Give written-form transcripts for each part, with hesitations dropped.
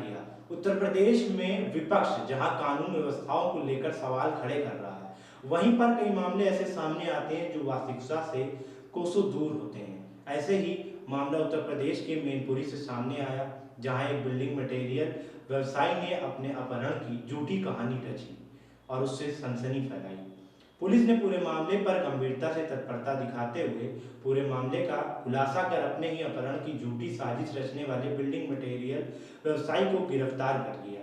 दिया। उत्तर प्रदेश में विपक्ष जहां कानून व्यवस्थाओं को लेकर सवाल खड़े कर रहा है, वहीं पर कई मामले ऐसे सामने आते हैं जो वास्तविकता से कोसों दूर होते हैं। ऐसे ही मामला उत्तर प्रदेश के मैनपुरी से सामने आया, जहां एक बिल्डिंग मटेरियल व्यवसायी ने अपने अपहरण की झूठी कहानी रची और उससे सनसनी फैलाई। पुलिस ने पूरे मामले पर गंभीरता से तत्परता दिखाते हुए पूरे मामले का खुलासा कर अपने ही अपहरण की झूठी साजिश रचने वाले बिल्डिंग मटेरियल व्यवसायी को गिरफ्तार कर लिया।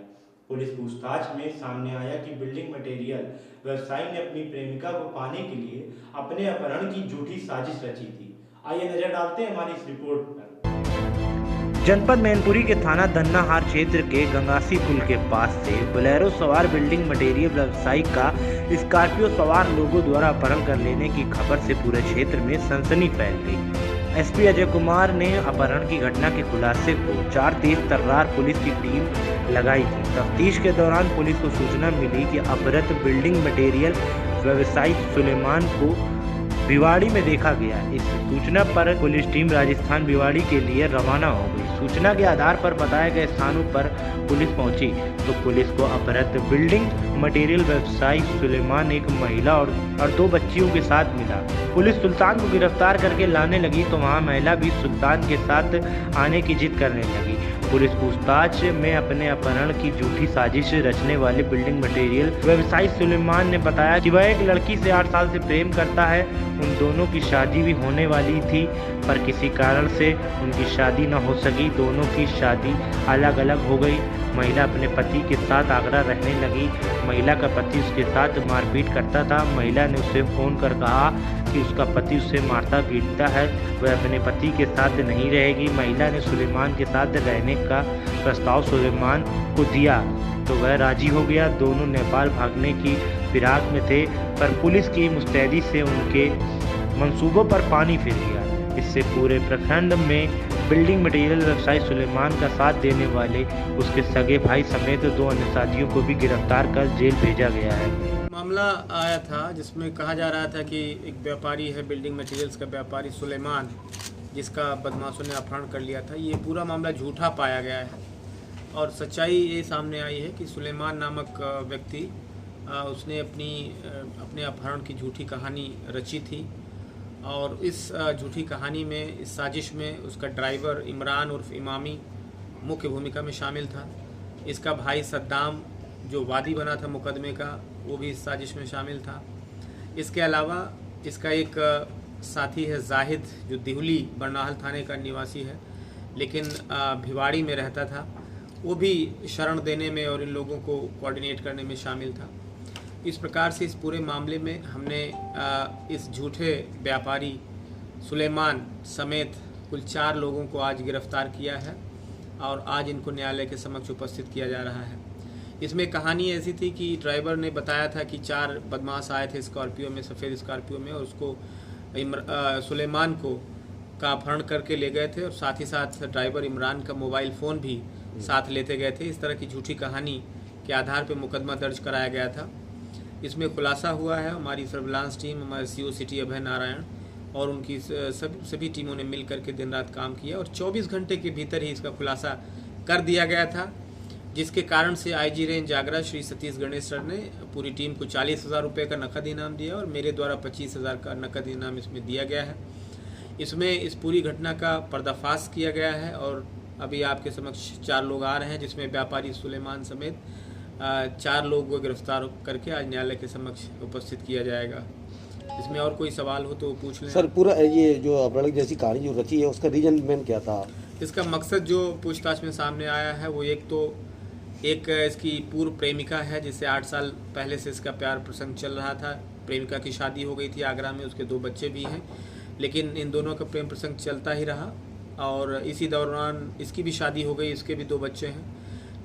पुलिस पूछताछ में सामने आया कि बिल्डिंग मटेरियल व्यवसायी ने अपनी प्रेमिका को पाने के लिए अपने अपहरण की झूठी साजिश रची थी। आइए नजर डालते हैं हमारी इस रिपोर्ट पर। जनपद मैनपुरी के थाना धन्नाहार क्षेत्र के गंगासी पुल के पास से बोलेरो सवार बिल्डिंग मटेरियल व्यवसायी का स्कॉर्पियो सवार लोगों द्वारा अपहरण कर लेने की खबर से पूरे क्षेत्र में सनसनी फैल गई। एसपी अजय कुमार ने अपहरण की घटना के खुलासे को 4 तेज तर्रार पुलिस की टीम लगाई थी। तफ्तीश के दौरान पुलिस को सूचना मिली कि अपहृत बिल्डिंग मटेरियल व्यवसायी सुलेमान को भिवाड़ी में देखा गया। इस सूचना पर पुलिस टीम राजस्थान भिवाड़ी के लिए रवाना हो गई। सूचना के आधार पर बताए गए स्थानों पर पुलिस पहुंची तो पुलिस को अपहृत बिल्डिंग मटेरियल व्यवसायी सुलेमान एक महिला और 2 बच्चियों के साथ मिला। पुलिस सुल्तान को गिरफ्तार करके लाने लगी तो वहां महिला भी सुल्तान के साथ आने की जिद करने लगी। पुलिस पूछताछ में अपने अपहरण की झूठी साजिश रचने वाले बिल्डिंग मटेरियल व्यवसायी सुलेमान ने बताया कि वह एक लड़की से 8 साल से प्रेम करता है। उन दोनों की शादी भी होने वाली थी, पर किसी कारण से उनकी शादी न हो सकी। दोनों की शादी अलग अलग हो गई। महिला अपने पति के साथ आगरा रहने लगी। महिला का पति उसके साथ मारपीट करता था। महिला ने उसे फोन कर कहा कि उसका पति उसे मारता पीटता है, वह अपने पति के साथ नहीं रहेगी। महिला ने सुलेमान के साथ रहने का प्रस्ताव सुलेमान को दिया तो वह राजी हो गया। दोनों नेपाल भागने की फिराक में थे, पर पुलिस की मुस्तैदी से उनके मंसूबों पर पानी फिर गया। इससे पूरे प्रखंड में बिल्डिंग मटेरियल व्यवसायी सुलेमान का साथ देने वाले उसके सगे भाई समेत 2 अन्य साथियों को भी गिरफ्तार कर जेल भेजा गया है। मामला आया था जिसमें कहा जा रहा था कि एक व्यापारी है, बिल्डिंग मटेरियल्स का व्यापारी सुलेमान, जिसका बदमाशों ने अपहरण कर लिया था। ये पूरा मामला झूठा पाया गया है और सच्चाई ये सामने आई है कि सुलेमान नामक व्यक्ति उसने अपने अपहरण की झूठी कहानी रची थी और इस झूठी कहानी में, इस साजिश में उसका ड्राइवर इमरान उर्फ इमामी मुख्य भूमिका में शामिल था। इसका भाई सद्दाम जो वादी बना था मुकदमे का, वो भी इस साजिश में शामिल था। इसके अलावा इसका एक साथी है जाहिद, जो दिहुली बरनाहल थाने का निवासी है लेकिन भिवाड़ी में रहता था। वो भी शरण देने में और इन लोगों को कोऑर्डिनेट करने में शामिल था। इस प्रकार से इस पूरे मामले में हमने इस झूठे व्यापारी सुलेमान समेत कुल 4 लोगों को आज गिरफ्तार किया है और आज इनको न्यायालय के समक्ष उपस्थित किया जा रहा है। इसमें कहानी ऐसी थी कि ड्राइवर ने बताया था कि 4 बदमाश आए थे स्कॉर्पियो में, सफ़ेद स्कॉर्पियो में, और उसको सुलेमान को का अपहरण करके ले गए थे और साथ ही साथ ड्राइवर इमरान का मोबाइल फ़ोन भी साथ लेते गए थे। इस तरह की झूठी कहानी के आधार पर मुकदमा दर्ज कराया गया था। इसमें खुलासा हुआ है। हमारी सर्विलांस टीम, हमारे CO सिटी अभय नारायण और उनकी सभी टीमों ने मिल करके दिन रात काम किया और 24 घंटे के भीतर ही इसका खुलासा कर दिया गया था, जिसके कारण से IG range Agra Shri Satish Ganesh sir ने पूरी टीम को 40,000 रुपये का नकद इनाम दिया और मेरे द्वारा 25,000 का नकद इनाम इसमें दिया गया है। इसमें इस पूरी घटना का पर्दाफाश किया गया है और अभी आपके समक्ष 4 लोग आ रहे हैं, जिसमें व्यापारी सुलेमान समेत 4 लोगों को गिरफ्तार करके आज न्यायालय के समक्ष उपस्थित किया जाएगा। इसमें और कोई सवाल हो तो पूछ लें। सर, पूरा ये जो अपहरण जैसी कहानी जो रची है उसका रीजन मेन क्या था? इसका मकसद जो पूछताछ में सामने आया है वो एक इसकी पूर्व प्रेमिका है, जिससे 8 साल पहले से इसका प्यार प्रसंग चल रहा था। प्रेमिका की शादी हो गई थी आगरा में, उसके 2 बच्चे भी हैं, लेकिन इन दोनों का प्रेम प्रसंग चलता ही रहा और इसी दौरान इसकी भी शादी हो गई, इसके भी 2 बच्चे हैं,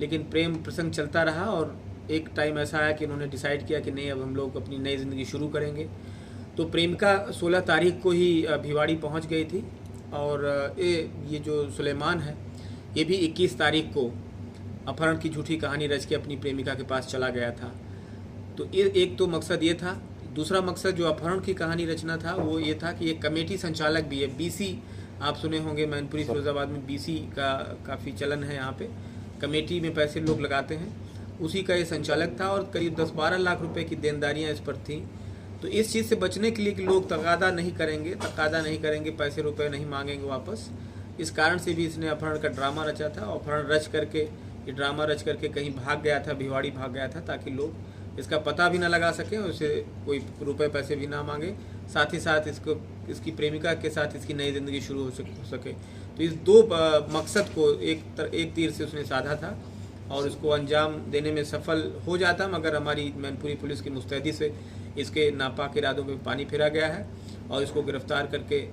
लेकिन प्रेम प्रसंग चलता रहा और एक टाइम ऐसा आया कि इन्होंने डिसाइड किया कि नहीं, अब हम लोग अपनी नई ज़िंदगी शुरू करेंगे। तो प्रेमिका 16 तारीख को ही भिवाड़ी पहुंच गई थी और ये जो सुलेमान है ये भी 21 तारीख को अपहरण की झूठी कहानी रच के अपनी प्रेमिका के पास चला गया था। तो एक तो मकसद ये था। दूसरा मकसद जो अपहरण की कहानी रचना था वो ये था कि एक कमेटी संचालक भी है, BC आप सुने होंगे, मैनपुरी फिरोजाबाद में BC का काफ़ी चलन है यहाँ पे। कमेटी में पैसे लोग लगाते हैं, उसी का ये संचालक था और करीब 10-12 लाख रुपए की देनदारियां इस पर थीं। तो इस चीज़ से बचने के लिए कि लोग तकादा नहीं करेंगे, पैसे रुपए नहीं मांगेंगे वापस, इस कारण से भी इसने अपहरण का ड्रामा रचा था। अपहरण रच करके कहीं भाग गया था, भिवाड़ी भाग गया था, ताकि लोग इसका पता भी ना लगा सकें और इसे कोई रुपए पैसे भी ना मांगे। साथ ही साथ इसकी प्रेमिका के साथ इसकी नई ज़िंदगी शुरू हो सके। तो इस दो मकसद को एक तीर से उसने साधा था और इसको अंजाम देने में सफल हो जाता, मगर हमारी मैनपुरी पुलिस की मुस्तैदी से इसके नापाक इरादों में पानी फेरा गया है और इसको गिरफ्तार करके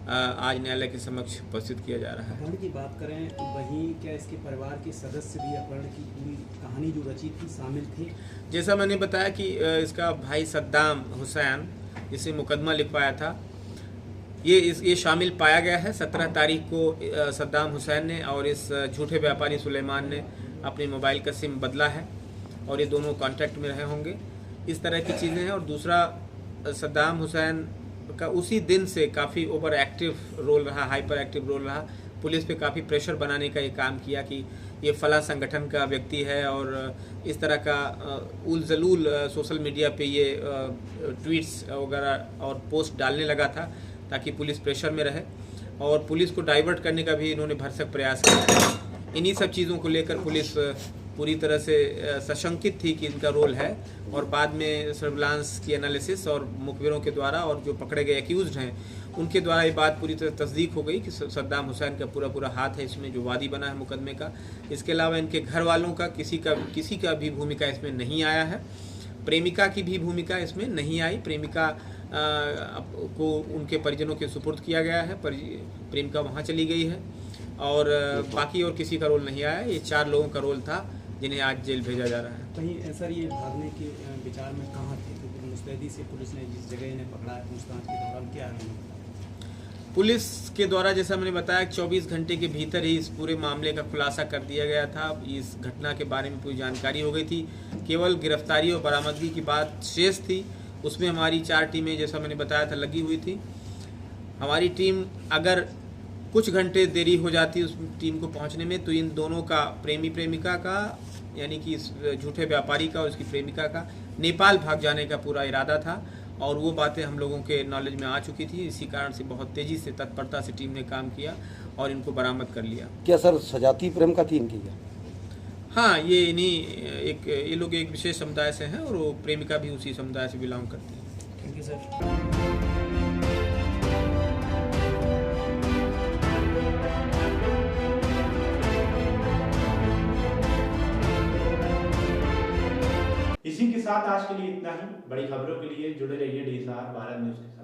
आज न्यायालय के समक्ष उपस्थित किया जा रहा है। अपहरण की बात करें, वहीं क्या इसके परिवार के सदस्य भी अपहरण की पूरी कहानी जो रची थी शामिल थे? जैसा मैंने बताया कि इसका भाई सद्दाम हुसैन, जिसे मुकदमा लिखवाया था, ये शामिल पाया गया है। 17 तारीख को सद्दाम हुसैन ने और इस झूठे व्यापारी सुलेमान ने अपने मोबाइल का सिम बदला है और ये दोनों कांटेक्ट में रहे होंगे। इस तरह की चीज़ें हैं। और दूसरा, सद्दाम हुसैन का उसी दिन से काफ़ी ओवर एक्टिव रोल रहा, हाइपर एक्टिव रोल रहा। पुलिस पे काफ़ी प्रेशर बनाने का ये काम किया कि ये फला संगठन का व्यक्ति है और इस तरह का उल जलूल सोशल मीडिया पे ये ट्वीट्स वगैरह और पोस्ट डालने लगा था ताकि पुलिस प्रेशर में रहे और पुलिस को डाइवर्ट करने का भी इन्होंने भरसक प्रयास किया। इन्हीं सब चीज़ों को लेकर पुलिस पूरी तरह से सशंकित थी कि इनका रोल है और बाद में सर्विलांस की एनालिसिस और मुखबिरों के द्वारा और जो पकड़े गए एक्यूज्ड हैं उनके द्वारा ये बात पूरी तरह तस्दीक हो गई कि सद्दाम हुसैन का पूरा हाथ है इसमें, जो वादी बना है मुकदमे का। इसके अलावा इनके घर वालों का किसी का भी भूमिका इसमें नहीं आया है। प्रेमिका की भी भूमिका इसमें नहीं आई। प्रेमिका को उनके परिजनों के सुपुर्द किया गया है, प्रेमिका वहाँ चली गई है और बाकी और किसी का रोल नहीं आया। ये 4 लोगों का रोल था जिन्हें आज जेल भेजा जा रहा है। वहीं सर, ये भागने के विचार में कहाँ थे? तो मुस्तैदी से पुलिस ने जिस जगह इन्हें पकड़ा है, पूछताछ के दौरान क्या है? पुलिस के द्वारा जैसा मैंने बताया 24 घंटे के भीतर ही इस पूरे मामले का खुलासा कर दिया गया था। इस घटना के बारे में पूरी जानकारी हो गई थी। केवल गिरफ्तारी और बरामदगी की बात शेष थी। उसमें हमारी 4 टीमें, जैसा मैंने बताया था, लगी हुई थी। हमारी टीम अगर कुछ घंटे देरी हो जाती उस टीम को पहुंचने में, तो इन दोनों का, प्रेमिका का यानी कि इस झूठे व्यापारी का और इसकी प्रेमिका का नेपाल भाग जाने का पूरा इरादा था और वो बातें हम लोगों के नॉलेज में आ चुकी थी। इसी कारण से बहुत तेज़ी से, तत्परता से टीम ने काम किया और इनको बरामद कर लिया। क्या सर सजाती प्रेम का थी इनकी? हाँ, ये लोग एक विशेष समुदाय से हैं और वो प्रेमिका भी उसी समुदाय से बिलोंग करती है। Thank you sir. इसी के साथ आज के लिए इतना ही। बड़ी खबरों के लिए जुड़े रहिए DSR भारत न्यूज़ के साथ।